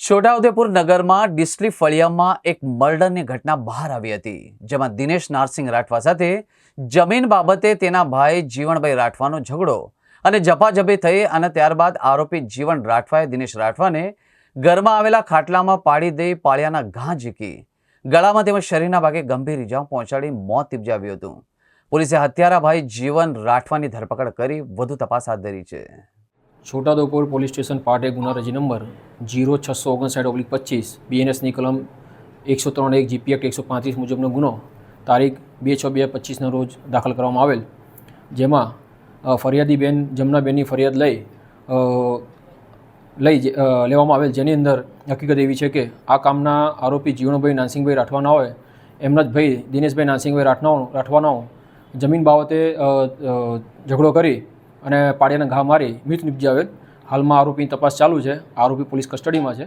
છોટાઉદેપુર નગરમાં ડિસ્ટ્રી ફળિયામાં એક મર્ડરની ઘટના બહાર આવી હતી, જેમાં દિનેશ નારસિંહ રાઠવા સાથે જમીન બાબતે તેના ભાઈ જીવણભાઈ રાઠવાનો ઝઘડો અને ઝપાઝપી થઈ અને ત્યારબાદ આરોપી જીવણ રાઠવાએ દિનેશ રાઠવાને ઘરમાં આવેલા ખાટલામાં પાડી દઈ પાળિયાના ઘા ઝીકી ગળામાં તેમજ શરીરના ભાગે ગંભીર ઇજાઓ પહોંચાડી મોત નિપજાવ્યું હતું। પોલીસે હત્યારા ભાઈ જીવન રાઠવાની ધરપકડ કરી વધુ તપાસ હાથ ધરી છે। છોટાઉદેપુર પોલીસ સ્ટેશન પાર્ટ 1 ગુના રજી નંબર 0659/25 બીએનએસની કલમ 103(1) જીપી એક્ટ 135 મુજબનો ગુનો તારીખ 2/6/2025ના રોજ દાખલ કરવામાં આવેલ, જેમાં ફરિયાદી બેન જમનાબેનની ફરિયાદ લેવામાં આવેલ, જેની અંદર હકીકત એવી છે કે આ કામના આરોપી જીવણભાઈ નાનસિંહભાઈ રાઠવાના હોય એમના જ ભાઈ દિનેશભાઈ નાનસિંહભાઈ રાઠવાનો જમીન બાબતે ઝઘડો કરી અને પાડિયાના ઘા મારી મૃત નિપજાવેલ। હાલમાં આરોપીની તપાસ ચાલુ છે। આરોપી પોલીસ કસ્ટડીમાં છે।